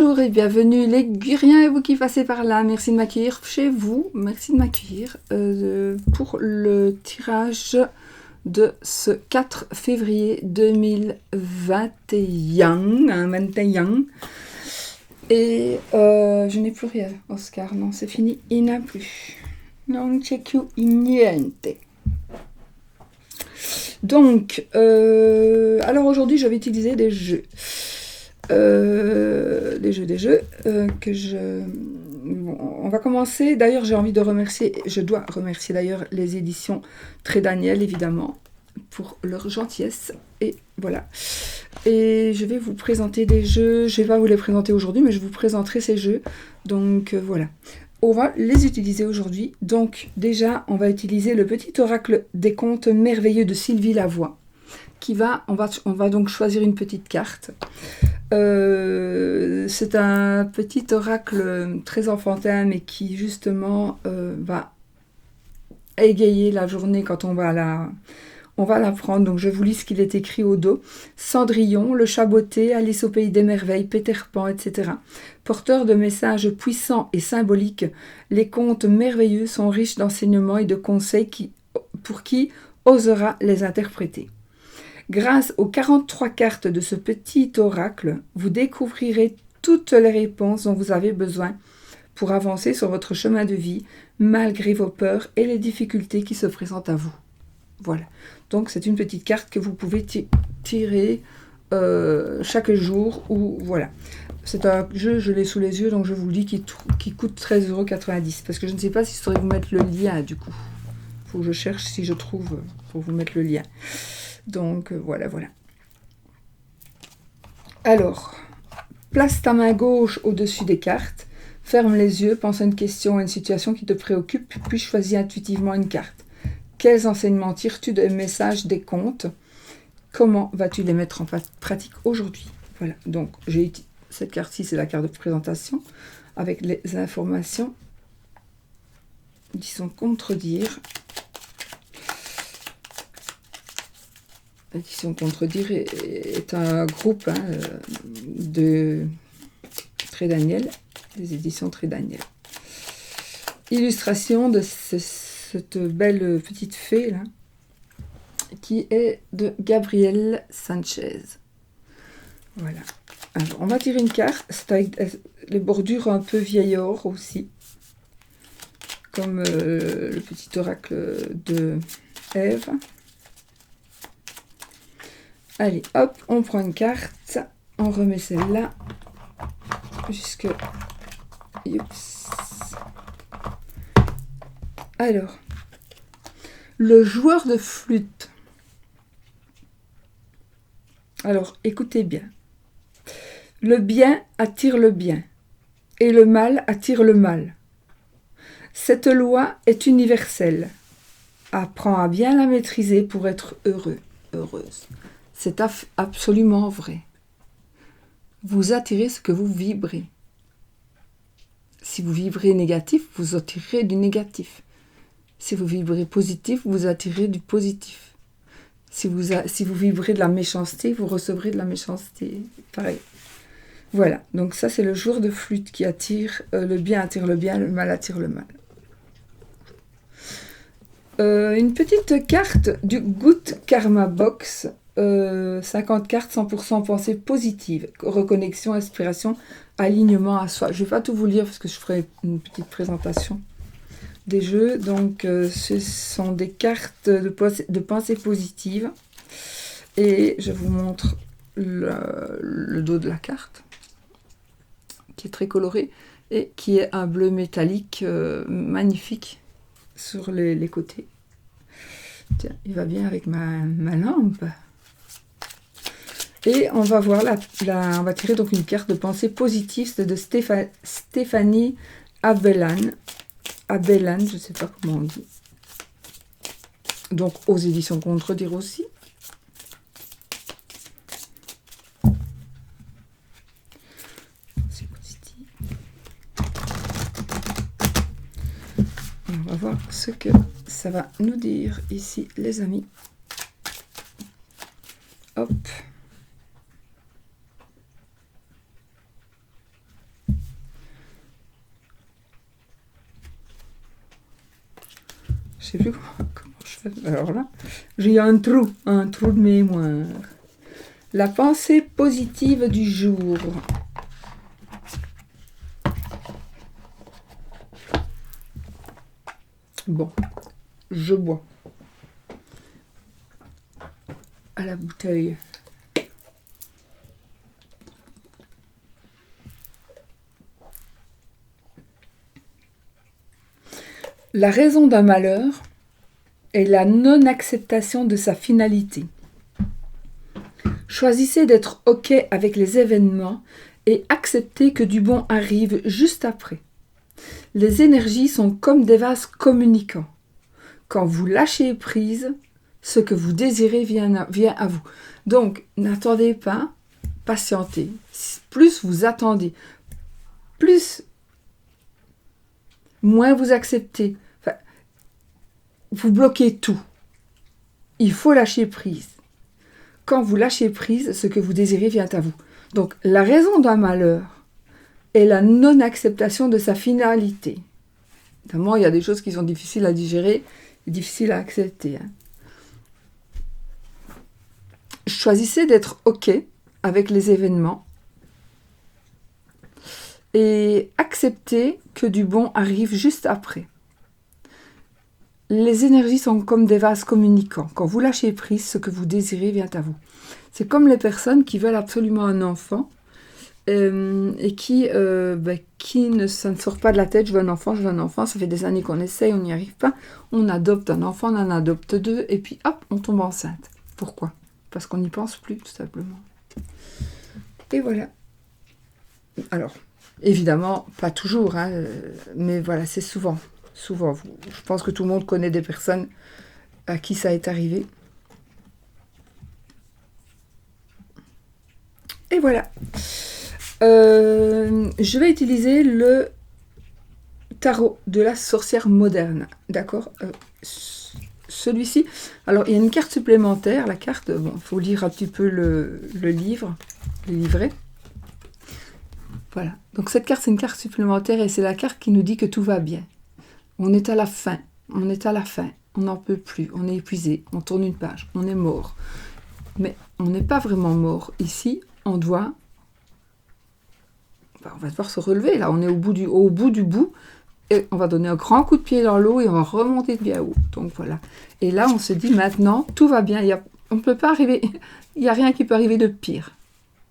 Bonjour et bienvenue les Liguriens et vous qui passez par là. Merci de m'accueillir chez vous. Merci de m'accueillir pour le tirage de ce 4 février 2021. Et je n'ai plus rien, Oscar. Non, c'est fini. Il n'a plus. Non c'è più niente. Donc, alors aujourd'hui, je vais utiliser des jeux. Que je... Bon, on va commencer. D'ailleurs, j'ai envie de remercier, je dois remercier d'ailleurs les éditions Très Daniel, évidemment, pour leur gentillesse. Et voilà. Et je vais vous présenter des jeux. Je ne vais pas vous les présenter aujourd'hui, mais je vous présenterai ces jeux. Donc, voilà. On va les utiliser aujourd'hui. Donc, déjà, on va utiliser le petit oracle des contes merveilleux de Sylvie Lavoie. On va donc choisir une petite carte. C'est un petit oracle très enfantin, mais qui justement va égayer la journée quand on va la prendre. Donc je vous lis ce qu'il est écrit au dos. Cendrillon, le chat botté, Alice au pays des merveilles, Peter Pan, etc. Porteurs de messages puissants et symboliques, les contes merveilleux sont riches d'enseignements et de conseils pour qui osera les interpréter. Grâce aux 43 cartes de ce petit oracle, vous découvrirez toutes les réponses dont vous avez besoin pour avancer sur votre chemin de vie, malgré vos peurs et les difficultés qui se présentent à vous. Voilà. Donc c'est une petite carte que vous pouvez tirer chaque jour. Ou voilà. C'est un jeu, je l'ai sous les yeux, donc je vous le dis, qui coûte 13,90 €. Parce que je ne sais pas si je saurais vous mettre le lien, du coup. Il faut que je cherche si je trouve pour vous mettre le lien. Donc, voilà. Alors, place ta main gauche au-dessus des cartes, ferme les yeux, pense à une question, à une situation qui te préoccupe, puis choisis intuitivement une carte. Quels enseignements tires-tu des messages des contes? Comment vas-tu les mettre en pratique aujourd'hui? Voilà, donc cette carte-ci, c'est la carte de présentation, avec les informations qui sont contredire. Édition Contredire est un groupe de Très Daniel, des éditions Très Daniel. Illustration de cette belle petite fée là, qui est de Gabriel Sanchez. Voilà. Alors, on va tirer une carte. C'est avec les bordures un peu vieil or aussi, comme le petit oracle de Ève. Allez, hop, on prend une carte, on remet celle-là, jusque... Oups. Alors, le joueur de flûte. Alors, écoutez bien. Le bien attire le bien, et le mal attire le mal. Cette loi est universelle. Apprends à bien la maîtriser pour être heureux, heureuse. C'est absolument vrai. Vous attirez ce que vous vibrez. Si vous vibrez négatif, vous attirez du négatif. Si vous vibrez positif, vous attirez du positif. Si vous vibrez de la méchanceté, vous recevrez de la méchanceté. Pareil. Voilà, donc ça c'est le joueur de flûte qui attire, le bien attire le bien, le mal attire le mal. Une petite carte du Good Karma Box. 50 cartes, 100% pensée positive, reconnexion, inspiration, alignement à soi. Je ne vais pas tout vous lire parce que je ferai une petite présentation des jeux. Donc, ce sont des cartes de pensée positive. Et je vous montre le dos de la carte, qui est très coloré et qui est un bleu métallique magnifique sur les côtés. Tiens, il va bien avec ma lampe. Et on va voir on va tirer donc une carte de pensée positive, c'est de Stéphanie Abellan, je ne sais pas comment on dit. Donc aux éditions Contredire aussi. C'est positif. Et on va voir ce que ça va nous dire ici, les amis. Hop. sais plus comment je fais. Alors là, j'ai un trou de mémoire. La pensée positive du jour. Bon, je bois à la bouteille. La raison d'un malheur est la non-acceptation de sa finalité. Choisissez d'être OK avec les événements et acceptez que du bon arrive juste après. Les énergies sont comme des vases communicants. Quand vous lâchez prise, ce que vous désirez vient à vous. Donc, n'attendez pas, patientez. Plus vous attendez, moins vous acceptez. Enfin, vous bloquez tout. Il faut lâcher prise. Quand vous lâchez prise, ce que vous désirez vient à vous. Donc, la raison d'un malheur est la non-acceptation de sa finalité. Évidemment, il y a des choses qui sont difficiles à digérer et difficiles à accepter. Choisissez d'être OK avec les événements et acceptez que du bon arrive juste après. Les énergies sont comme des vases communicants. Quand vous lâchez prise, ce que vous désirez vient à vous. C'est comme les personnes qui veulent absolument un enfant et ça ne sort pas de la tête. Je veux un enfant, ça fait des années qu'on essaye, on n'y arrive pas. On adopte un enfant, on en adopte deux et puis hop, on tombe enceinte. Pourquoi ? Parce qu'on n'y pense plus, tout simplement. Et voilà. Alors, évidemment, pas toujours, mais voilà, c'est souvent. Souvent, je pense que tout le monde connaît des personnes à qui ça est arrivé. Et voilà. Je vais utiliser le tarot de la sorcière moderne. D'accord ? Celui-ci, alors il y a une carte supplémentaire. La carte, bon, il faut lire un petit peu le livre, le livret. Voilà. Donc cette carte, c'est une carte supplémentaire et c'est la carte qui nous dit que tout va bien. On est à la fin, on n'en peut plus, on est épuisé, on tourne une page, on est mort. Mais on n'est pas vraiment mort. Ici, on va devoir se relever, là, on est au bout du bout, et on va donner un grand coup de pied dans l'eau et on va remonter de bien haut. Donc voilà. Et là, on se dit maintenant, tout va bien, on ne peut pas arriver, il n'y a rien qui peut arriver de pire.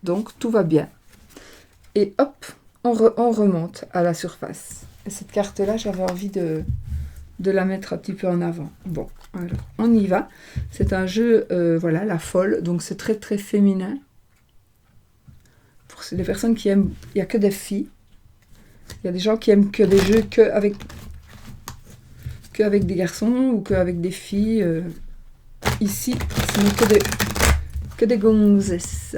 Donc tout va bien. Et hop, on remonte à la surface. Et cette carte-là, j'avais envie de la mettre un petit peu en avant. Bon, alors, on y va. C'est un jeu, voilà, la folle. Donc, c'est très, très féminin. Pour les personnes qui aiment, il n'y a que des filles. Il y a des gens qui aiment que des jeux qu'avec des garçons ou qu'avec des filles. Ici, ce n'est que des gonzesses.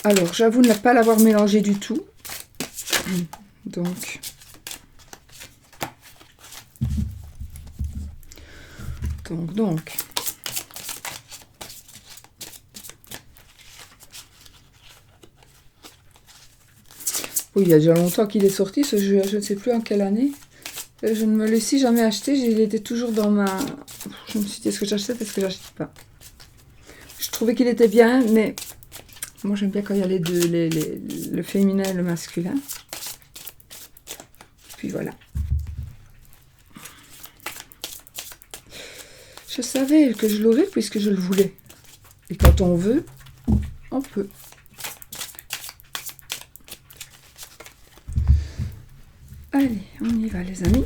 Alors, j'avoue ne pas l'avoir mélangé du tout. Donc. Oui, il y a déjà longtemps qu'il est sorti, ce jeu. Je ne sais plus en quelle année. Je ne me le suis jamais acheté. Il était toujours dans ma... Je me suis dit, est-ce que j'achète, est-ce que j'achète pas. Je trouvais qu'il était bien, mais... Moi, j'aime bien quand il y a les deux, le féminin et le masculin. Puis voilà. Je savais que je l'aurais puisque je le voulais. Et quand on veut, on peut. Allez, on y va les amis.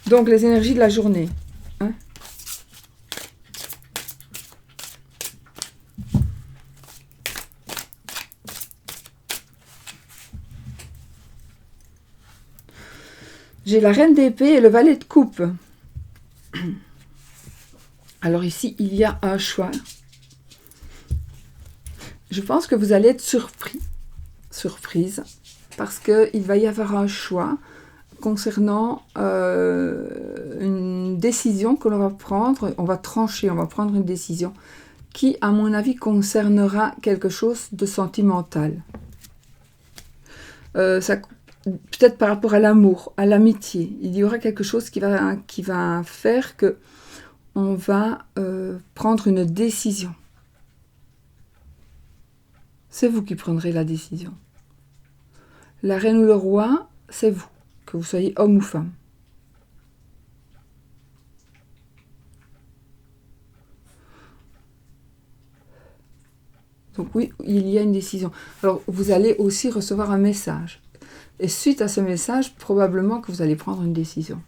Donc, les énergies de la journée. Hein? J'ai la reine d'épée et le valet de coupe. Alors ici, il y a un choix. Je pense que vous allez être surprise, parce qu'il va y avoir un choix concernant une décision que l'on va prendre, on va trancher, on va prendre une décision qui, à mon avis, concernera quelque chose de sentimental. Peut-être par rapport à l'amour, à l'amitié. Il y aura quelque chose qui va faire que on va prendre une décision. C'est vous qui prendrez la décision. La reine ou le roi, c'est vous, que vous soyez homme ou femme. Donc oui, il y a une décision. Alors, vous allez aussi recevoir un message. Et suite à ce message, probablement que vous allez prendre une décision.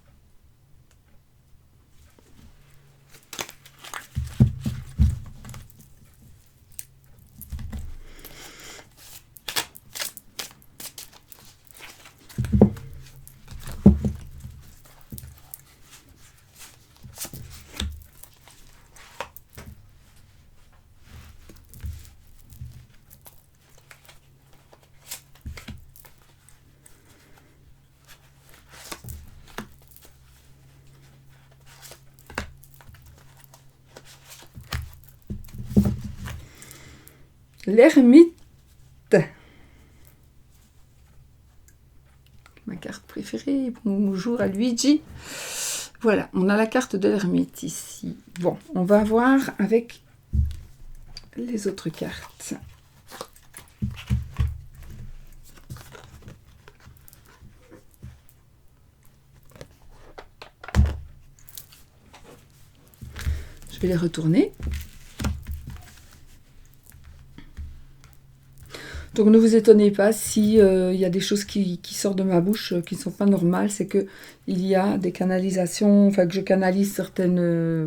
L'ermite. Ma carte préférée. Bonjour à Luigi. Voilà, on a la carte de l'ermite ici. Bon, on va voir avec les autres cartes. Je vais les retourner. Donc ne vous étonnez pas si y a des choses qui sortent de ma bouche qui ne sont pas normales, c'est que il y a des canalisations, enfin que je canalise certaines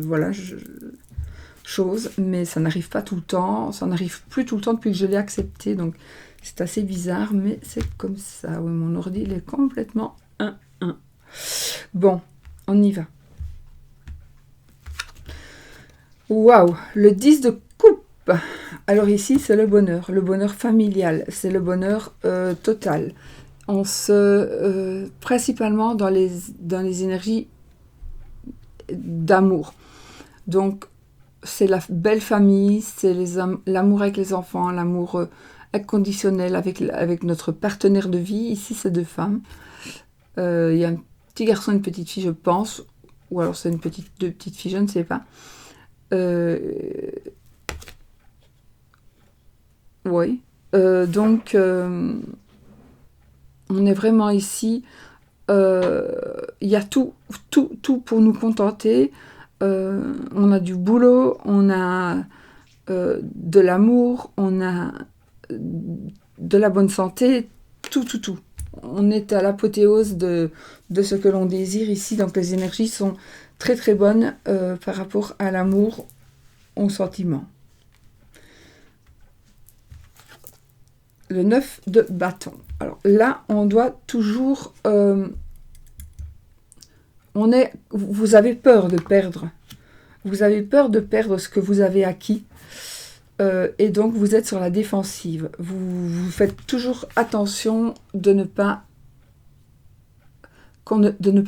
choses, mais ça n'arrive pas tout le temps, ça n'arrive plus tout le temps depuis que je l'ai accepté, donc c'est assez bizarre, mais c'est comme ça. Oui, mon ordi il est complètement 1-1. Bon, on y va. Waouh, le 10 de coupe. Alors ici, c'est le bonheur familial, c'est le bonheur total. On principalement dans les énergies d'amour. Donc, c'est la belle famille, c'est l'amour avec les enfants, l'amour inconditionnel avec notre partenaire de vie. Ici, c'est 2 femmes. Il y a un petit garçon et une petite fille, je pense. Ou alors c'est 2 petites filles, je ne sais pas. Oui. Donc, on est vraiment ici. Il y a tout pour nous contenter. On a du boulot, on a de l'amour, on a de la bonne santé, tout. On est à l'apothéose de ce que l'on désire ici. Donc, les énergies sont très très bonnes par rapport à l'amour, au sentiment. Le 9 de bâton. Alors là, on doit toujours... vous avez peur de perdre. Vous avez peur de perdre ce que vous avez acquis. Et donc, vous êtes sur la défensive. Vous faites toujours attention de ne pas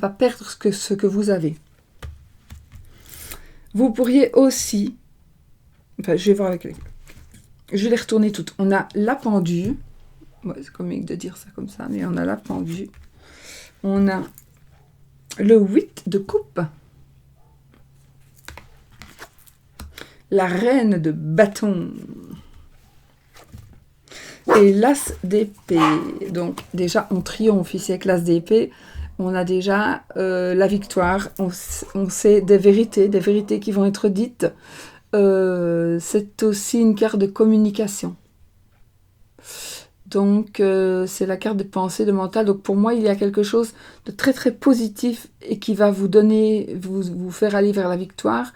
perdre ce que vous avez. Vous pourriez aussi... Enfin, je vais voir avec les... Je vais les retourner toutes. On a la pendue. Ouais, c'est comique de dire ça comme ça, mais on a la pendue. On a le 8 de coupe. La reine de bâton. Et l'as d'épée. Donc déjà, on triomphe ici avec l'as d'épée. On a déjà la victoire. On sait des vérités qui vont être dites. C'est aussi une carte de communication. Donc, c'est la carte de pensée, de mental. Donc, pour moi, il y a quelque chose de très, très positif et qui va vous faire aller vers la victoire.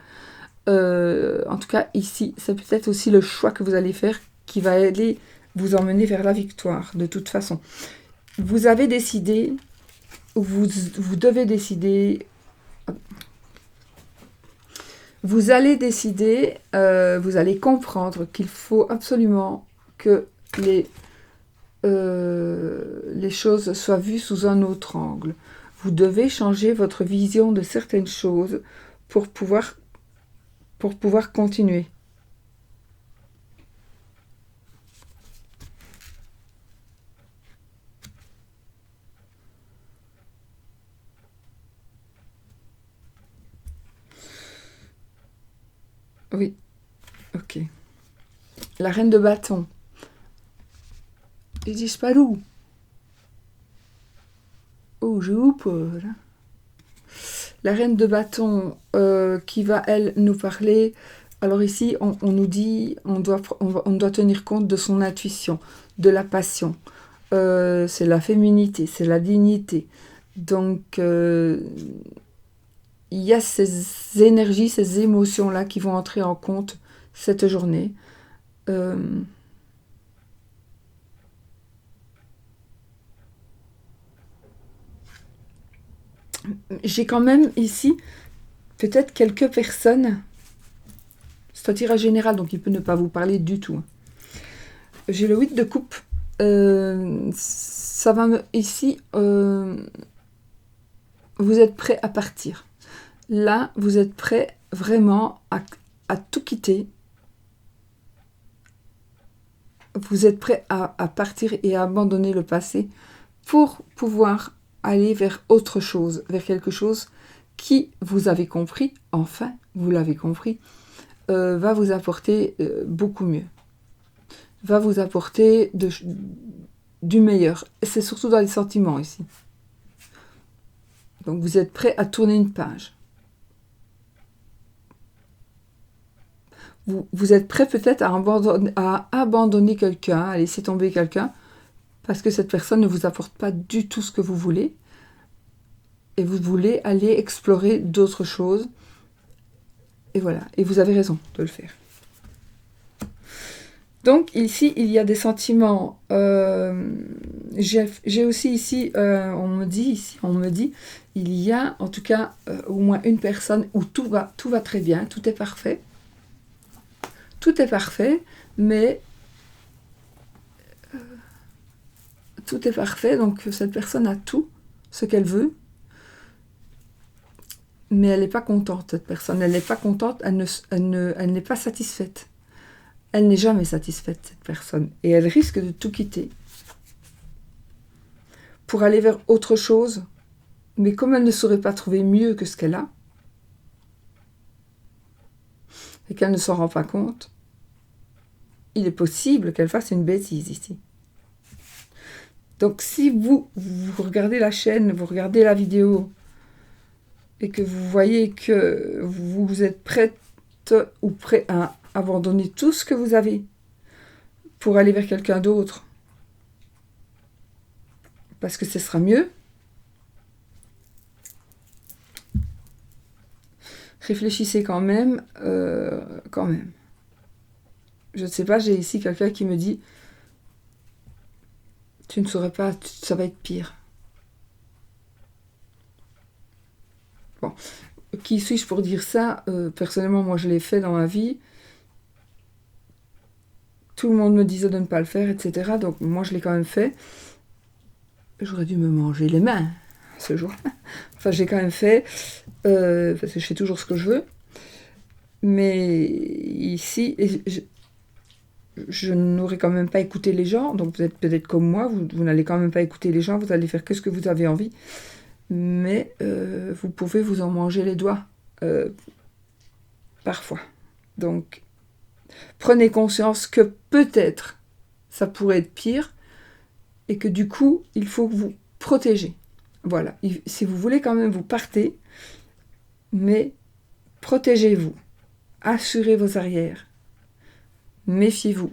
En tout cas, ici, c'est peut-être aussi le choix que vous allez faire qui va aller vous emmener vers la victoire, de toute façon. Vous avez décidé, vous devez décider... Vous allez décider, vous allez comprendre qu'il faut absolument que les choses soient vues sous un autre angle. Vous devez changer votre vision de certaines choses pour pouvoir continuer. Oui, ok. La reine de bâton. Ils disent pas d'où. Oh, je vous pose. La reine de bâton qui va, elle, nous parler. Alors ici, on nous dit on doit tenir compte de son intuition, de la passion. C'est la féminité, c'est la dignité. Donc, il y a ces énergies, ces émotions-là qui vont entrer en compte cette journée. J'ai quand même ici peut-être quelques personnes. C'est un tirage général, donc il peut ne pas vous parler du tout. J'ai le 8 de coupe. Ça va me... Ici, vous êtes prêt à partir. Là, vous êtes prêt vraiment à tout quitter. Vous êtes prêt à partir et à abandonner le passé pour pouvoir aller vers autre chose, vers quelque chose qui, vous avez compris, enfin, vous l'avez compris, va vous apporter beaucoup mieux. Va vous apporter du meilleur. C'est surtout dans les sentiments ici. Donc vous êtes prêt à tourner une page. Vous êtes prêt peut-être à abandonner quelqu'un, à laisser tomber quelqu'un, parce que cette personne ne vous apporte pas du tout ce que vous voulez, et vous voulez aller explorer d'autres choses. Et voilà, et vous avez raison de le faire. Donc ici, il y a des sentiments. J'ai aussi ici, on me dit, il y a en tout cas au moins une personne où tout va très bien, tout est parfait. Tout est parfait, mais tout est parfait, donc cette personne a tout ce qu'elle veut, mais elle n'est pas contente, cette personne. Elle n'est pas contente, elle n'est pas satisfaite. Elle n'est jamais satisfaite, cette personne. Et elle risque de tout quitter pour aller vers autre chose. Mais comme elle ne saurait pas trouver mieux que ce qu'elle a, et qu'elle ne s'en rend pas compte, il est possible qu'elle fasse une bêtise ici. Donc si vous regardez la chaîne, vous regardez la vidéo, et que vous voyez que vous êtes prête ou prêt à abandonner tout ce que vous avez pour aller vers quelqu'un d'autre, parce que ce sera mieux, réfléchissez quand même. Je ne sais pas, j'ai ici quelqu'un qui me dit tu ne saurais pas, ça va être pire. Bon, qui suis-je pour dire ça? Personnellement, moi je l'ai fait dans ma vie. Tout le monde me disait de ne pas le faire, etc. Donc moi je l'ai quand même fait. J'aurais dû me manger les mains ce jour-là. Enfin, j'ai quand même fait, parce que je fais toujours ce que je veux. Mais ici, je n'aurais quand même pas écouté les gens. Donc vous êtes peut-être comme moi, vous n'allez quand même pas écouter les gens, vous allez faire que ce que vous avez envie. Mais vous pouvez vous en manger les doigts, parfois. Donc, prenez conscience que peut-être ça pourrait être pire, et que du coup, il faut que vous protégez. Voilà, si vous voulez quand même, vous partez, mais protégez-vous. Assurez vos arrières. Méfiez-vous.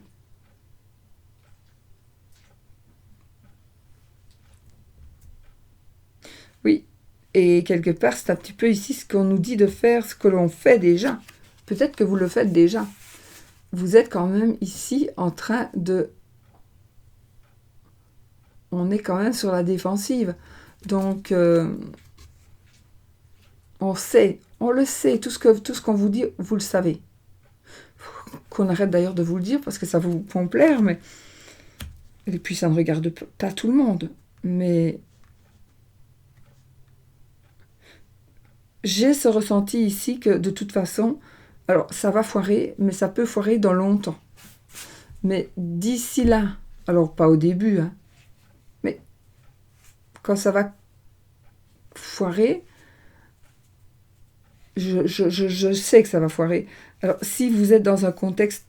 Oui, et quelque part, c'est un petit peu ici ce qu'on nous dit de faire, ce que l'on fait déjà. Peut-être que vous le faites déjà. Vous êtes quand même ici en train de... On est quand même sur la défensive. Donc, on le sait, tout ce qu'on vous dit, vous le savez. Qu'on arrête d'ailleurs de vous le dire, parce que ça vous peut plaire, mais... Et puis ça ne regarde pas tout le monde. Mais j'ai ce ressenti ici que de toute façon, alors ça va foirer, mais ça peut foirer dans longtemps. Mais d'ici là, alors pas au début, hein, mais quand ça va foirer, je sais que ça va foirer. Alors si vous êtes dans un contexte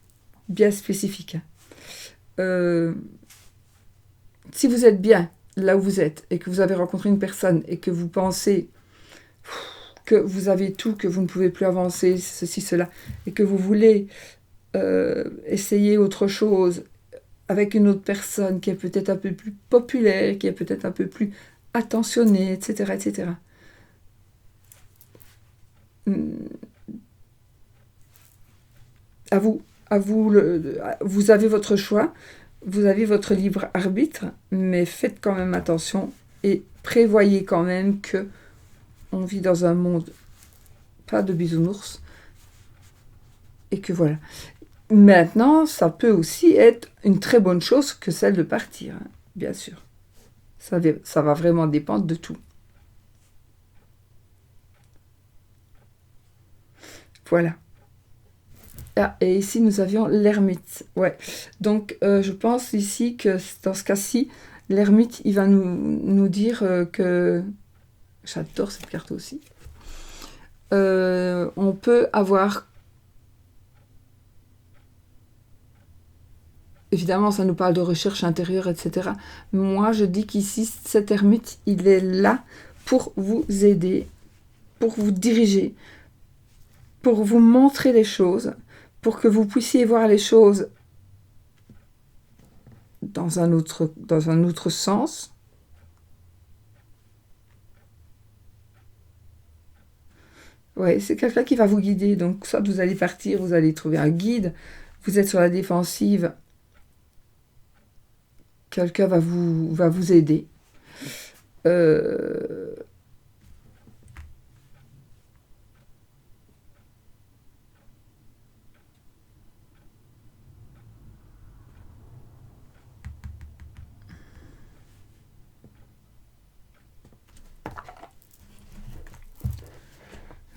bien spécifique, hein, euh, si vous êtes bien là où vous êtes et que vous avez rencontré une personne et que vous pensez que vous avez tout, que vous ne pouvez plus avancer, ceci, cela, et que vous voulez essayer autre chose avec une autre personne qui est peut-être un peu plus populaire, qui est peut-être un peu plus attentionnée, etc., etc. À vous, vous avez votre choix, vous avez votre libre arbitre, mais faites quand même attention et prévoyez quand même que on vit dans un monde pas de bisounours et que voilà. Maintenant, ça peut aussi être une très bonne chose que celle de partir, hein, bien sûr. Ça va vraiment dépendre de tout. Voilà. Ah, et ici, nous avions l'ermite. Ouais. Donc, je pense ici que dans ce cas-ci, l'ermite, il va nous dire que... J'adore cette carte aussi. On peut avoir... Évidemment, ça nous parle de recherche intérieure, etc. Moi, je dis qu'ici, cet ermite, il est là pour vous aider, pour vous diriger, pour vous montrer les choses, pour que vous puissiez voir les choses dans un autre sens. Ouais, c'est quelqu'un qui va vous guider. Donc, soit vous allez partir, vous allez trouver un guide, vous êtes sur la défensive, quelqu'un va vous aider. Euh,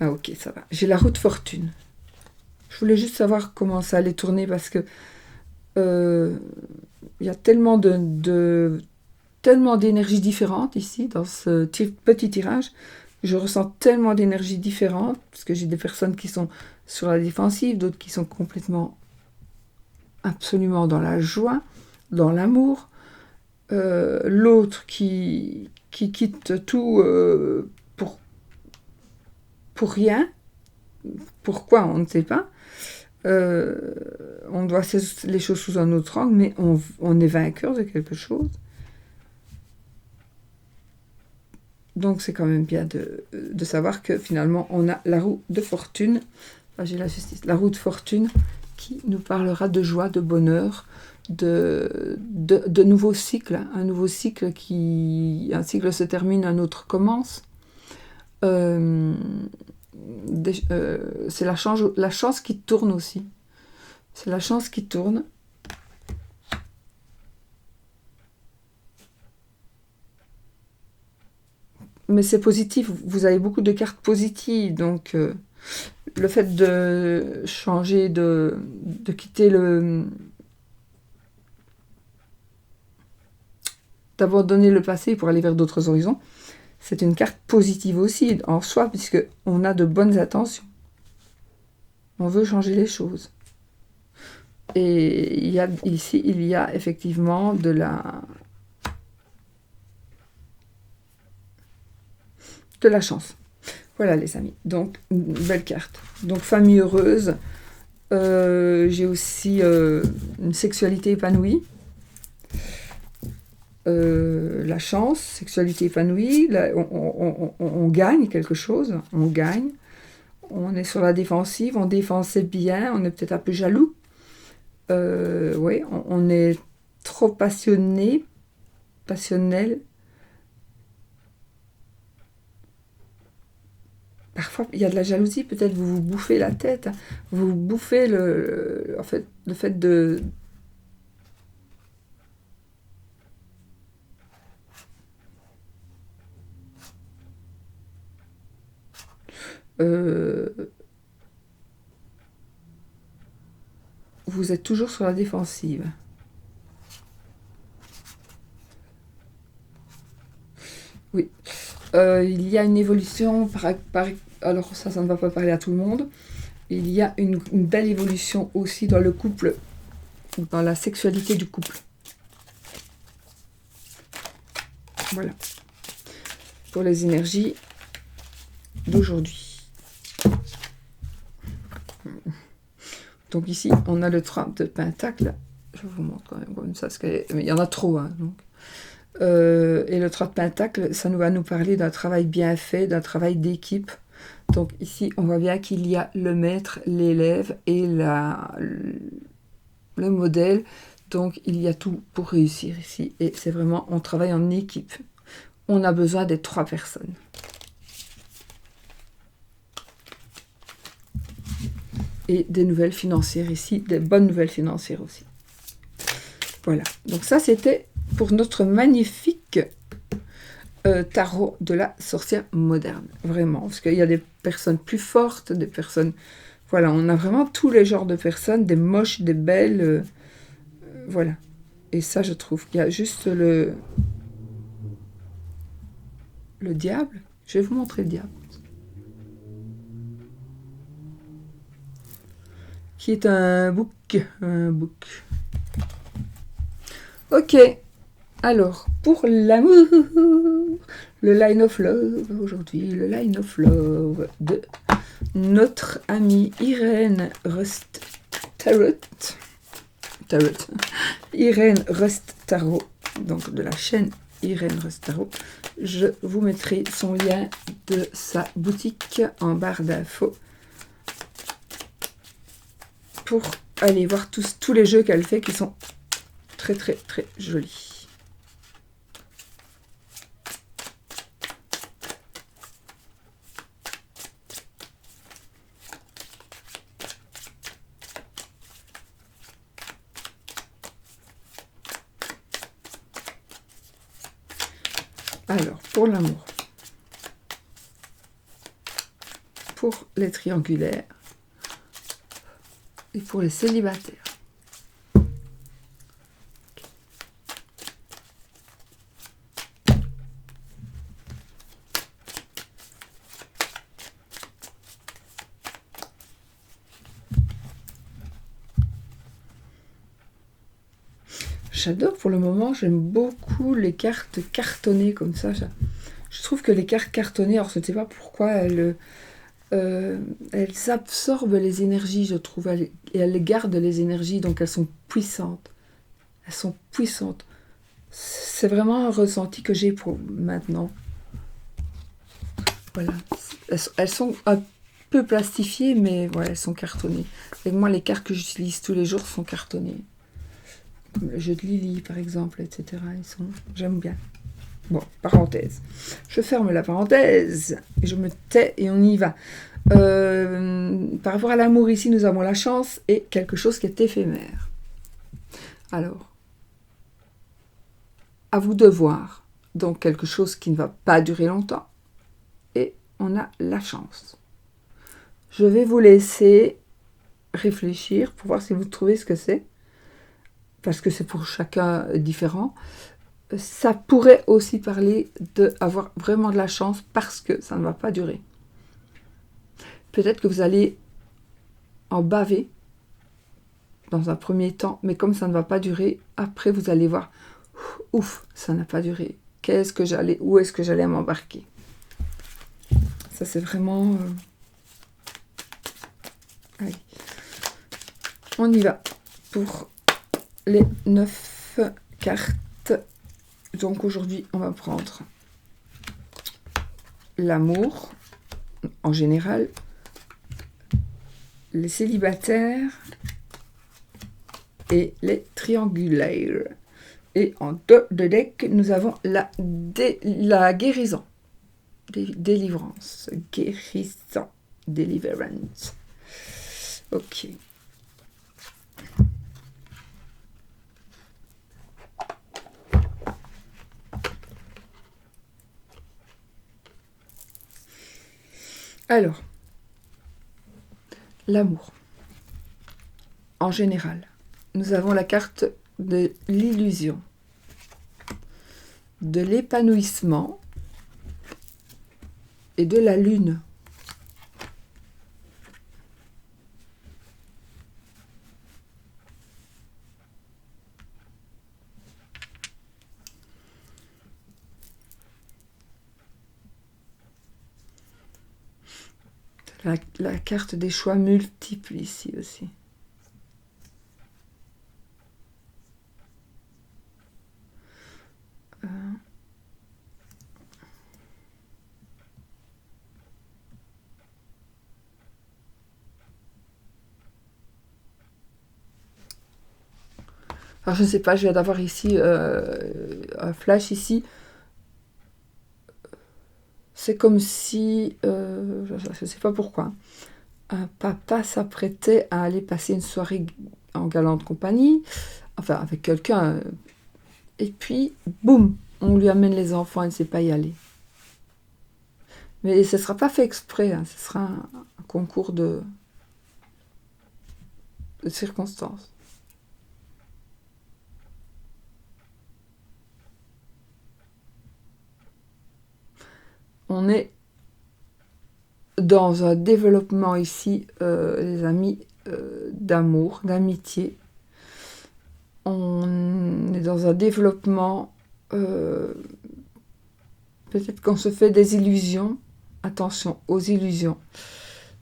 Ah ok, ça va. J'ai la roue de fortune. Je voulais juste savoir comment ça allait tourner parce que il y a tellement tellement d'énergies différentes ici dans ce petit tirage. Je ressens tellement d'énergies différentes parce que j'ai des personnes qui sont sur la défensive, d'autres qui sont complètement, absolument dans la joie, dans l'amour. L'autre qui quitte tout pour rien. Pourquoi, on ne sait pas. On doit les choses sous un autre angle, mais on est vainqueur de quelque chose. Donc c'est quand même bien de savoir que finalement on a la roue de fortune, j'ai la justice, la roue de fortune qui nous parlera de joie, de bonheur, de nouveaux cycles, un nouveau cycle un cycle se termine, un autre commence. C'est la chance qui tourne aussi. C'est la chance qui tourne. Mais c'est positif, vous avez beaucoup de cartes positives, donc le fait de changer, de quitter d'abandonner le passé pour aller vers d'autres horizons, c'est une carte positive aussi en soi, puisque on a de bonnes intentions. On veut changer les choses. Et ici, il y a effectivement de la chance. Voilà les amis, donc une belle carte. Donc famille heureuse, j'ai aussi une sexualité épanouie, la chance, sexualité épanouie, là, on gagne quelque chose, on gagne, on est sur la défensive, on défend ses biens, on est peut-être un peu jaloux, oui, on est trop passionné, passionnel. Parfois, il y a de la jalousie, peut-être vous vous bouffez la tête, vous vous bouffez en fait, le fait de... vous êtes toujours sur la défensive. Oui. Il y a une évolution, alors ça ne va pas parler à tout le monde. Il y a une belle évolution aussi dans le couple, dans la sexualité du couple. Voilà. Pour les énergies d'aujourd'hui. Donc ici, on a le 30 de Pentacle. Je vous montre quand même comme ça, mais il y en a trop. Hein, donc. Et le 30 de Pentacle, ça va nous parler d'un travail bien fait, d'un travail d'équipe. Donc ici, on voit bien qu'il y a le maître, l'élève et le modèle. Donc il y a tout pour réussir ici. Et c'est vraiment, on travaille en équipe. On a besoin des 3 personnes. Et des nouvelles financières ici, des bonnes nouvelles financières aussi. Voilà, donc ça c'était pour notre magnifique tarot de la sorcière moderne. Vraiment, parce qu'il y a des personnes plus fortes, des personnes... Voilà, on a vraiment tous les genres de personnes, des moches, des belles... voilà. Et ça, je trouve qu'il y a juste le diable. Je vais vous montrer le diable. Qui est un bouc. Ok, alors, pour l'amour, le Line of Love, aujourd'hui, le Line of Love de notre amie Irène Rust Tarot. Irène Rust Tarot, donc de la chaîne Irène Rust Tarot. Je vous mettrai son lien de sa boutique en barre d'infos pour aller voir tous les jeux qu'elle fait qui sont très très très jolis. Alors, pour l'amour, pour les triangulaires et pour les célibataires. J'adore pour le moment, j'aime beaucoup les cartes cartonnées comme ça. Je trouve que les cartes cartonnées, alors je ne sais pas pourquoi, elles absorbent les énergies, je trouve, et elles gardent les énergies, donc elles sont puissantes. Elles sont puissantes. C'est vraiment un ressenti que j'ai pour maintenant. Voilà. Elles sont un peu plastifiées, mais voilà, elles sont cartonnées. Et moi, les cartes que j'utilise tous les jours sont cartonnées. Comme le jeu de Lily, par exemple, etc. J'aime bien. Bon, parenthèse. Je ferme la parenthèse et je me tais et on y va. Par rapport à l'amour, ici, nous avons la chance et quelque chose qui est éphémère. Alors, à vous de voir. Donc, quelque chose qui ne va pas durer longtemps. Et on a la chance. Je vais vous laisser réfléchir pour voir si vous trouvez ce que c'est. Parce que c'est pour chacun différent. Ça pourrait aussi parler d'avoir vraiment de la chance parce que ça ne va pas durer. Peut-être que vous allez en baver dans un premier temps, mais comme ça ne va pas durer, après vous allez voir, ouf, ça n'a pas duré. Où est-ce que j'allais m'embarquer? Ça c'est vraiment... Allez, on y va pour les 9 cartes. Donc aujourd'hui, on va prendre l'amour en général, les célibataires et les triangulaires. Et en deux de deck, nous avons la guérison, délivrance, guérison, deliverance. Ok. Alors, L'amour. En général, nous avons la carte de l'illusion, de l'épanouissement et de la lune. La carte des choix multiples ici aussi. Alors je ne sais pas, je viens d'avoir ici un flash ici. C'est comme si, je ne sais pas pourquoi, un papa s'apprêtait à aller passer une soirée en galante compagnie, enfin avec quelqu'un, et puis, boum, on lui amène les enfants, elle ne sait pas y aller. Mais ce ne sera pas fait exprès, hein, ce sera un concours de circonstances. On est dans un développement ici, les amis, d'amour, d'amitié. On est dans un développement, peut-être qu'on se fait des illusions, attention aux illusions,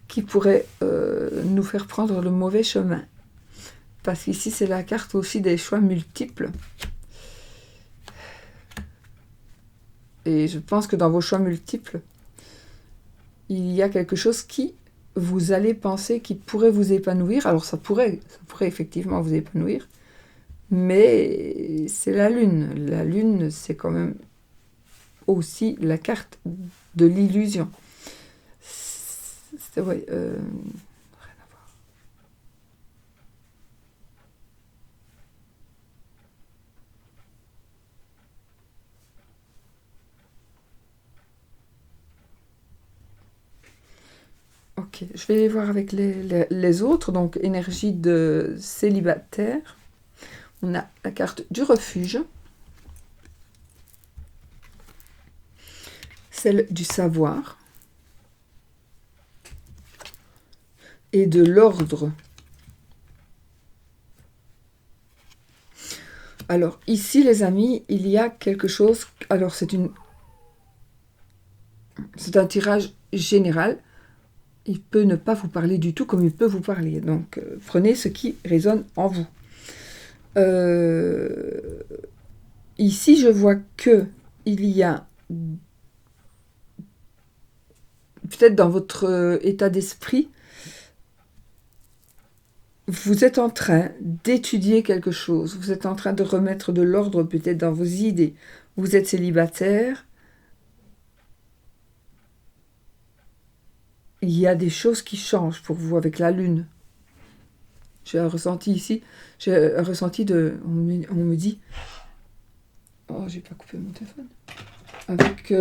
qui pourraient nous faire prendre le mauvais chemin. Parce qu'ici, c'est la carte aussi des choix multiples. Et je pense que dans vos choix multiples, il y a quelque chose qui vous allez penser qui pourrait vous épanouir. Alors ça pourrait effectivement vous épanouir, mais c'est la lune. La lune, c'est quand même aussi la carte de l'illusion. Ouais, rien à voir. Ok, je vais voir avec les autres. Donc, énergie de célibataire. On a la carte du refuge. Celle du savoir. Et de l'ordre. Alors, ici, les amis, il y a quelque chose... Alors, c'est un tirage général. Il peut ne pas vous parler du tout comme il peut vous parler. Donc, prenez ce qui résonne en vous. Ici, je vois que il y a... Peut-être dans votre état d'esprit, vous êtes en train d'étudier quelque chose. Vous êtes en train de remettre de l'ordre peut-être dans vos idées. Vous êtes célibataire. Il y a des choses qui changent pour vous avec la lune. J'ai un ressenti ici. J'ai un ressenti de... On me dit... Oh, j'ai pas coupé mon téléphone. Avec...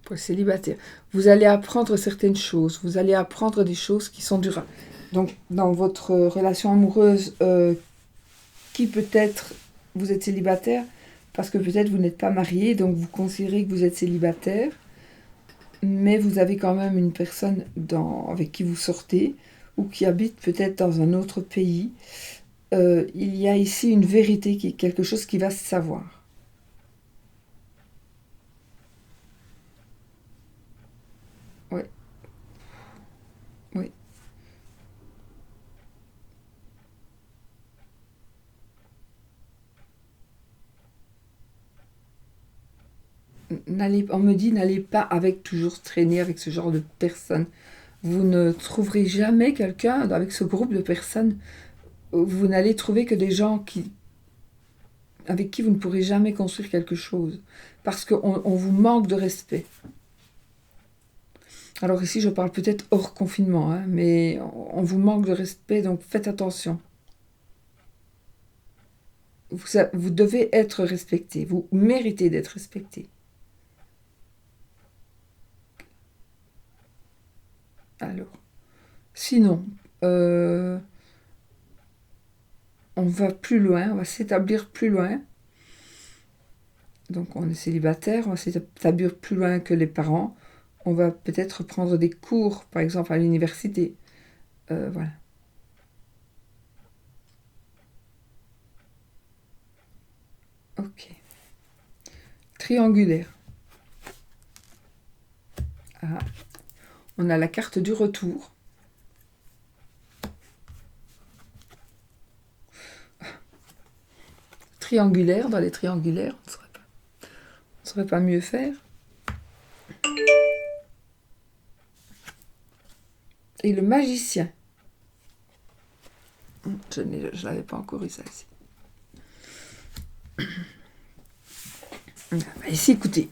pour les célibataires. Vous allez apprendre certaines choses. Vous allez apprendre des choses qui sont durables. Donc, dans votre relation amoureuse, qui peut-être vous êtes célibataire, parce que peut-être vous n'êtes pas marié, donc vous considérez que vous êtes célibataire, mais vous avez quand même une personne avec qui vous sortez, ou qui habite peut-être dans un autre pays. Il y a ici une vérité, quelque chose qui va se savoir. Oui. Oui. On me dit, n'allez pas toujours traîner avec ce genre de personnes. Vous ne trouverez jamais quelqu'un avec ce groupe de personnes. Vous n'allez trouver que des gens qui... avec qui vous ne pourrez jamais construire quelque chose, parce qu'on vous manque de respect. Alors ici, je parle peut-être hors confinement, hein, mais on vous manque de respect, donc faites attention. Vous devez être respecté, vous méritez d'être respecté. Alors, sinon, on va plus loin, on va s'établir plus loin. Donc on est célibataire, on va s'établir plus loin que les parents. On va peut-être prendre des cours, par exemple à l'université. Voilà. Ok. Triangulaire. Ah. On a la carte du retour. Triangulaire, dans les triangulaires, on ne saurait pas mieux faire. Et le magicien. Je n'avais pas encore eu ça ici. Ici, écoutez,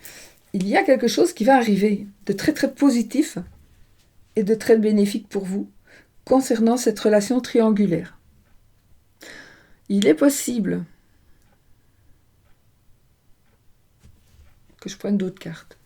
il y a quelque chose qui va arriver de très très positif et de très bénéfique pour vous concernant cette relation triangulaire. Il est possible que je prenne d'autres cartes.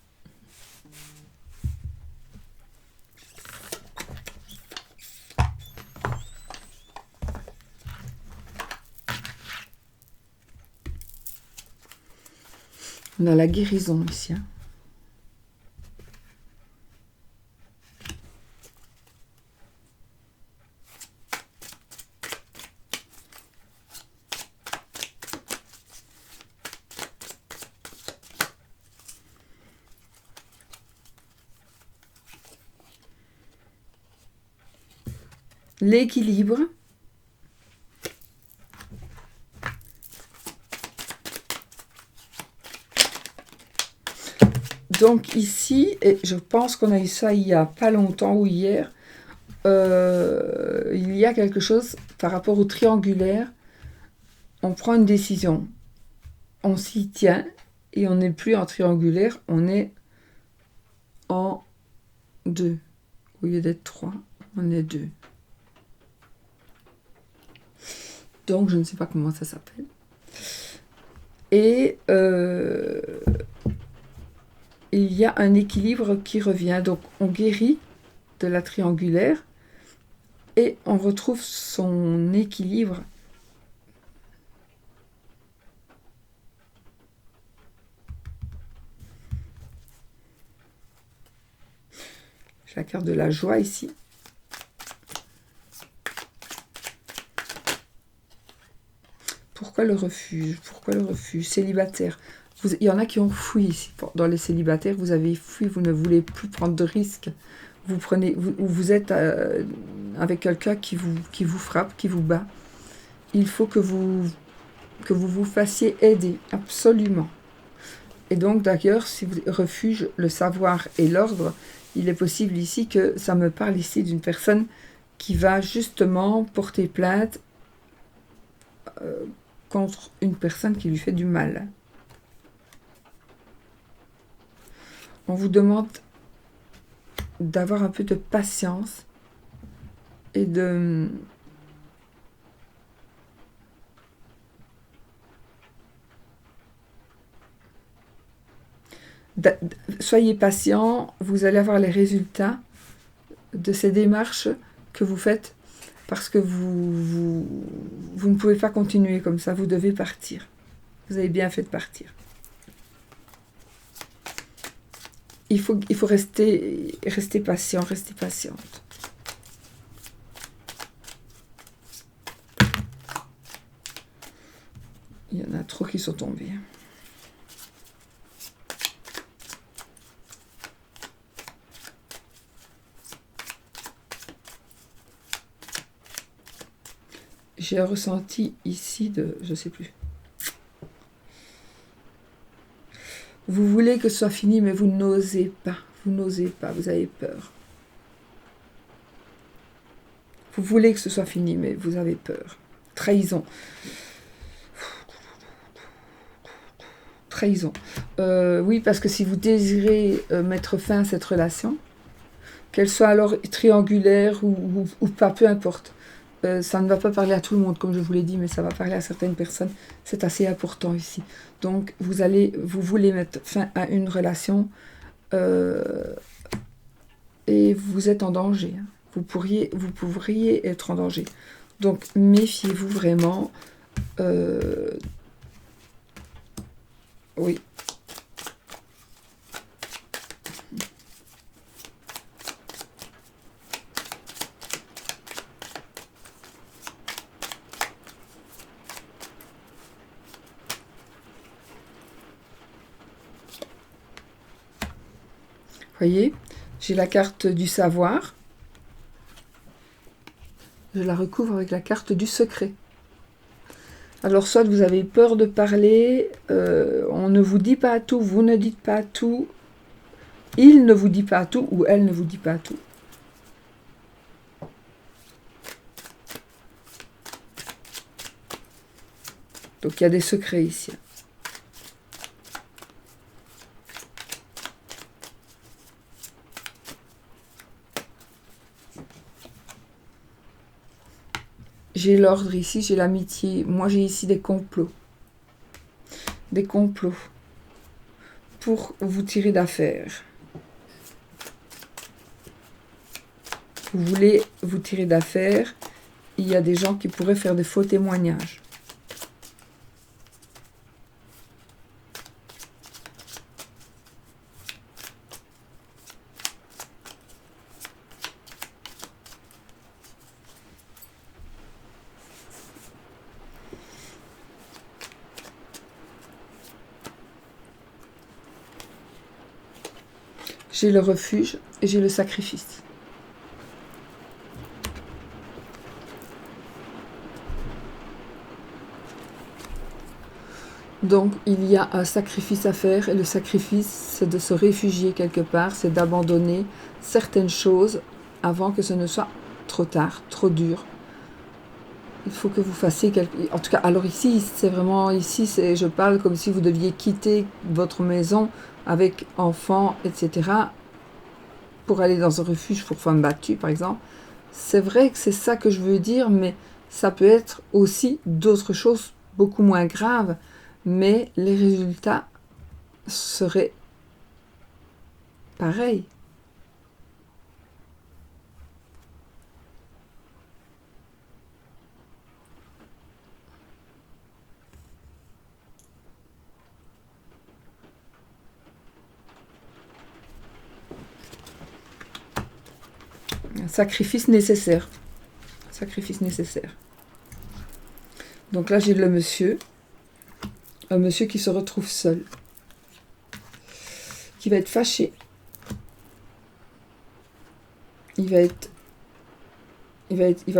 On a la guérison ici. Hein. L'équilibre. Donc ici, et je pense qu'on a eu ça il n'y a pas longtemps ou hier, il y a quelque chose par rapport au triangulaire. On prend une décision, on s'y tient et on n'est plus en triangulaire, on est en 2. Au lieu d'être 3, on est 2. Donc je ne sais pas comment ça s'appelle. Et il y a un équilibre qui revient. Donc on guérit de la triangulaire et on retrouve son équilibre. J'ai la carte de la joie ici. Pourquoi le refuge? Pourquoi le refuge? Célibataire. Il y en a qui ont fui ici. Dans les célibataires, vous avez fui, vous ne voulez plus prendre de risques. Vous êtes avec quelqu'un qui vous frappe, qui vous bat. Il faut que vous vous fassiez aider, absolument. Et donc, d'ailleurs, si vous refuge le savoir et l'ordre, il est possible ici que ça me parle ici d'une personne qui va justement porter plainte contre une personne qui lui fait du mal. On vous demande d'avoir un peu de patience et de... Soyez patient, vous allez avoir les résultats de ces démarches que vous faites parce que vous ne pouvez pas continuer comme ça, vous devez partir. Vous avez bien fait de partir. Il faut rester patient, rester patiente. Il y en a trop qui sont tombés. J'ai un ressenti ici de... je sais plus. Vous voulez que ce soit fini, mais vous n'osez pas. Vous n'osez pas, vous avez peur. Vous voulez que ce soit fini, mais vous avez peur. Trahison. trahison. Oui, parce que si vous désirez mettre fin à cette relation, qu'elle soit alors triangulaire ou pas, peu importe. Ça ne va pas parler à tout le monde, comme je vous l'ai dit, mais ça va parler à certaines personnes. C'est assez important ici. Donc, vous voulez mettre fin à une relation et vous êtes en danger. Hein. Vous pourriez être en danger. Donc, méfiez-vous vraiment. Oui. Voyez, j'ai la carte du savoir. Je la recouvre avec la carte du secret. Alors, soit vous avez peur de parler, on ne vous dit pas tout, vous ne dites pas tout, il ne vous dit pas tout ou elle ne vous dit pas tout. Donc, il y a des secrets ici. J'ai l'ordre ici, j'ai l'amitié. Moi, j'ai ici des complots. Des complots pour vous tirer d'affaire. Vous voulez vous tirer d'affaire. Il y a des gens qui pourraient faire des faux témoignages. J'ai le refuge et j'ai le sacrifice. Donc, il y a un sacrifice à faire et le sacrifice, c'est de se réfugier quelque part, c'est d'abandonner certaines choses avant que ce ne soit trop tard, trop dur. Il faut que vous fassiez quelque... En tout cas, alors ici, c'est vraiment... Ici, je parle comme si vous deviez quitter votre maison avec enfants, etc. pour aller dans un refuge pour femmes battues, par exemple. C'est vrai que c'est ça que je veux dire, mais ça peut être aussi d'autres choses beaucoup moins graves, mais les résultats seraient pareils. Un sacrifice nécessaire. Sacrifice nécessaire. Donc là, j'ai le monsieur. Un monsieur qui se retrouve seul. Qui va être fâché. Il va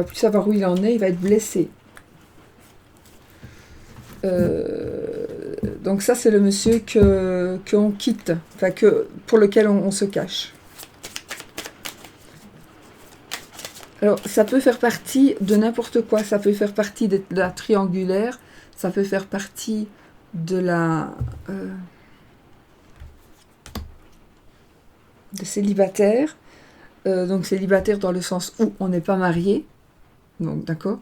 plus savoir où il en est, il va être blessé. Donc ça, c'est le monsieur qu'on quitte, enfin pour lequel on se cache. Alors, ça peut faire partie de n'importe quoi. Ça peut faire partie de la triangulaire. Ça peut faire partie de la... de célibataire. Donc, célibataire dans le sens où on n'est pas marié. Donc, d'accord.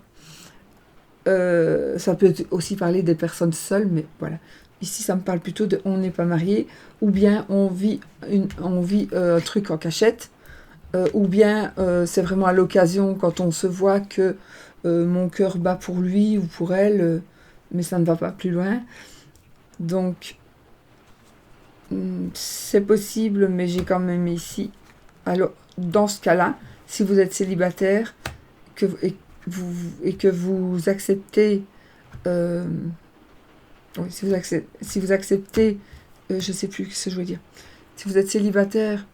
Ça peut aussi parler des personnes seules, mais voilà. Ici, ça me parle plutôt de on n'est pas marié. Ou bien on vit un truc en cachette. Ou bien c'est vraiment à l'occasion quand on se voit que mon cœur bat pour lui ou pour elle, mais ça ne va pas plus loin. Donc c'est possible, mais j'ai quand même ici. Alors dans ce cas-là, si vous êtes célibataire et que vous acceptez, oui, si vous acceptez, je sais plus ce que je veux dire. Si vous êtes célibataire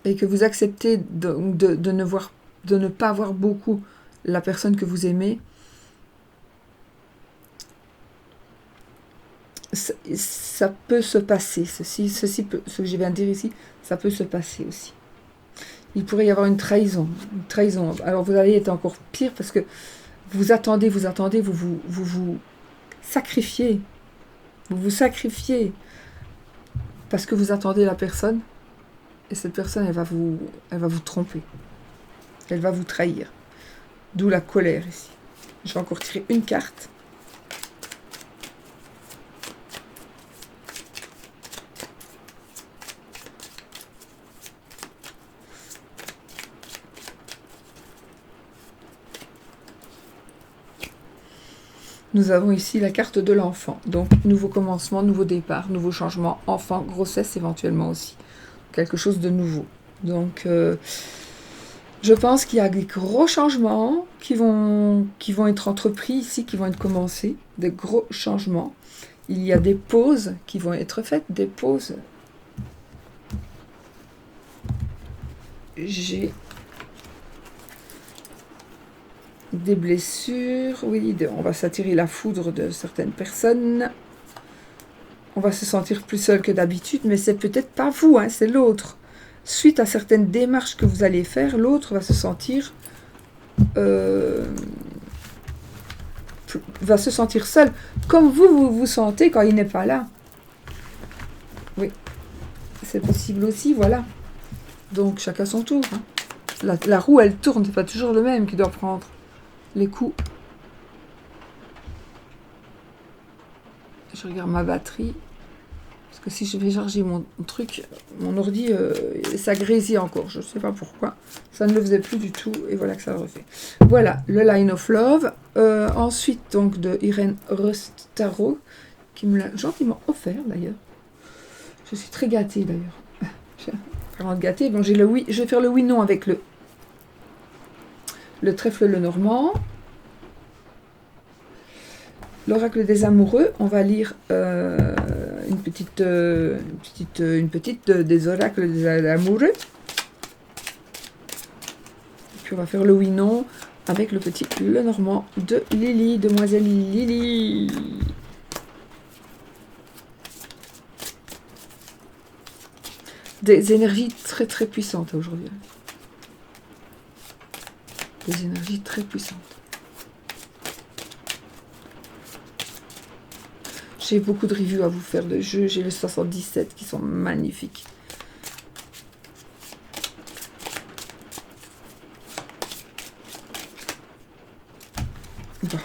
et que vous acceptez de ne pas voir beaucoup la personne que vous aimez, ça peut se passer. Ce que je viens de dire ici, ça peut se passer aussi. Il pourrait y avoir une trahison. Alors vous allez être encore pire parce que vous attendez, vous vous sacrifiez. Vous vous sacrifiez parce que vous attendez la personne. Et cette personne, elle va vous tromper. Elle va vous trahir. D'où la colère ici. Je vais encore tirer une carte. Nous avons ici la carte de l'enfant. Donc, nouveau commencement, nouveau départ, nouveau changement, enfant, grossesse éventuellement aussi. Quelque chose de nouveau. Donc, je pense qu'il y a des gros changements qui vont être entrepris ici, qui vont être commencés. Des gros changements. Il y a des pauses qui vont être faites, des pauses. J'ai des blessures, oui, on va s'attirer la foudre de certaines personnes. On va se sentir plus seul que d'habitude, mais c'est peut-être pas vous, hein, c'est l'autre. Suite à certaines démarches que vous allez faire, l'autre va se sentir seul, comme vous vous sentez quand il n'est pas là. Oui, c'est possible aussi, voilà. Donc chacun son tour. Hein. La roue, elle tourne, c'est pas toujours le même qui doit prendre les coups. Je regarde ma batterie. Parce que si je vais charger mon truc, mon ordi, ça grésille encore. Je ne sais pas pourquoi. Ça ne le faisait plus du tout. Et voilà que ça le refait. Voilà, le Line of Love. Ensuite, donc, de Irène Rustaro, qui me l'a gentiment offert, d'ailleurs. Je suis très gâtée, d'ailleurs. Parlant de gâtée, bon, j'ai le oui. Je vais faire le oui-non avec le trèfle le normand. L'oracle des amoureux, on va lire une petite des oracles des amoureux. Et puis on va faire le oui-non avec le petit le normand de Lily, demoiselle Lily. Des énergies très très puissantes aujourd'hui. Des énergies très puissantes. J'ai beaucoup de reviews à vous faire de jeux. J'ai les 77 qui sont magnifiques. Bon.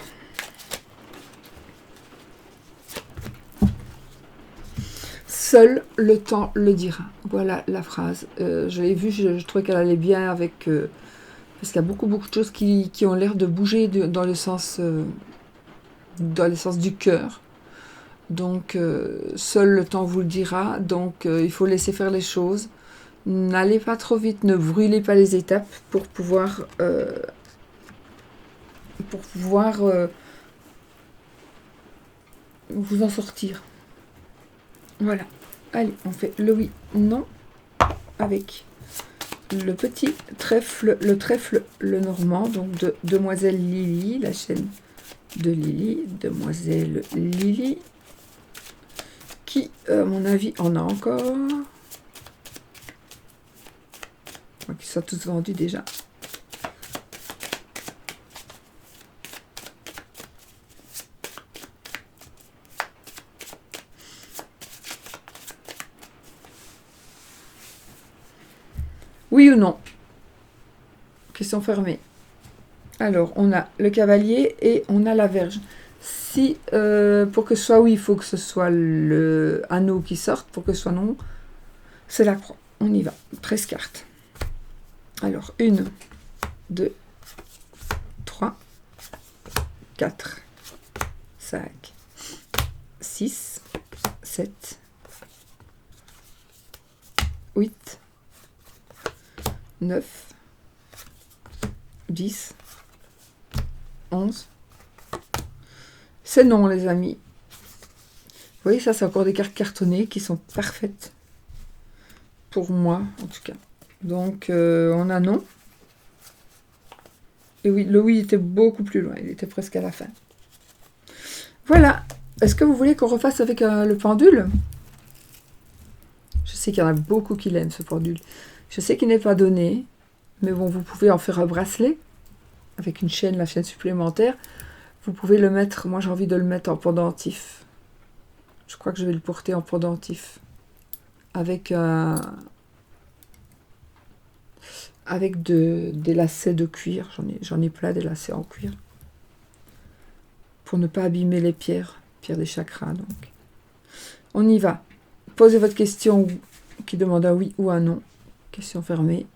Seul le temps le dira. Voilà la phrase. Je l'ai vue, je trouvais qu'elle allait bien avec... parce qu'il y a beaucoup de choses qui ont l'air de bouger dans le sens du cœur. Donc, seul le temps vous le dira. Donc, il faut laisser faire les choses. N'allez pas trop vite, ne brûlez pas les étapes pour pouvoir vous en sortir. Voilà. Allez, on fait le oui, non, avec le petit trèfle, le normand, donc de Demoiselle Lily, la chaîne de Lily, Demoiselle Lily. Qui, à mon avis, en a encore. Qu'ils soient tous vendus déjà. Oui ou non? Question fermée. Alors, on a le cavalier et on a la Vierge. Si, pour que ce soit oui, il faut que ce soit le anneau qui sorte. Pour que ce soit non, c'est la croix. On y va. 13 cartes. Alors, 1, 2, 3, 4, 5, 6, 7, 8, 9, 10, 11. C'est non, les amis. Vous voyez, ça, c'est encore des cartes cartonnées qui sont parfaites. Pour moi, en tout cas. Donc, on a non. Et oui, le oui était beaucoup plus loin. Il était presque à la fin. Voilà. Est-ce que vous voulez qu'on refasse avec le pendule? Je sais qu'il y en a beaucoup qui l'aiment, ce pendule. Je sais qu'il n'est pas donné. Mais bon, vous pouvez en faire un bracelet. Avec une chaîne, la chaîne supplémentaire. Vous pouvez le mettre, moi j'ai envie de le mettre en pendentif. Je crois que je vais le porter en pendentif. Avec des lacets de cuir. J'en ai plein des lacets en cuir. Pour ne pas abîmer les pierres des chakras. Donc. On y va. Posez votre question qui demande un oui ou un non. Question fermée.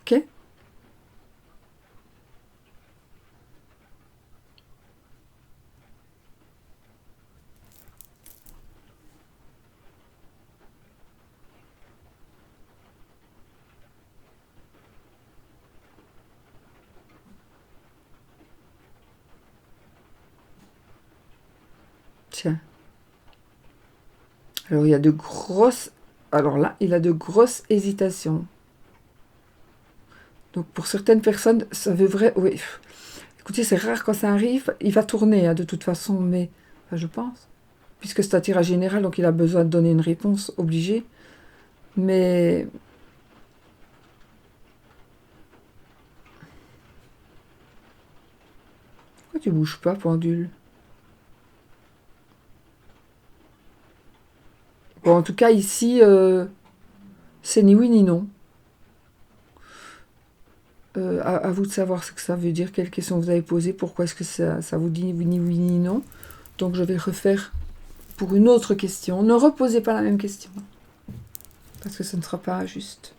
Ok? Tiens. Alors, il y a de grosses... Alors là, il a de grosses hésitations. Donc, pour certaines personnes, ça veut vrai... Oui. Écoutez, c'est rare quand ça arrive. Il va tourner, hein, de toute façon, mais... Enfin, je pense. Puisque c'est un tirage général, donc il a besoin de donner une réponse obligée. Mais... Pourquoi tu bouges pas, pendule? Bon, en tout cas, ici, c'est ni oui ni non. À vous de savoir ce que ça veut dire, quelles questions vous avez posées, pourquoi est-ce que ça vous dit ni oui ni non. Donc, je vais refaire pour une autre question. Ne reposez pas la même question, parce que ce ne sera pas juste.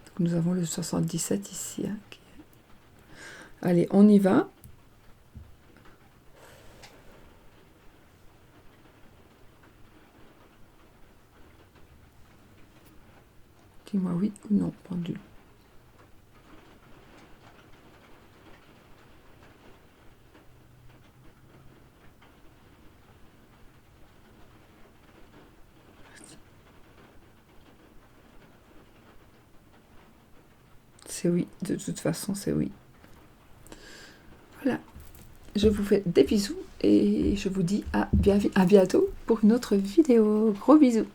Donc, nous avons le 77 ici. Hein, qui... Allez, on y va. Dis-moi oui ou non, pendule. C'est oui, de toute façon, c'est oui. Voilà. Je vous fais des bisous et je vous dis à bientôt pour une autre vidéo. Gros bisous.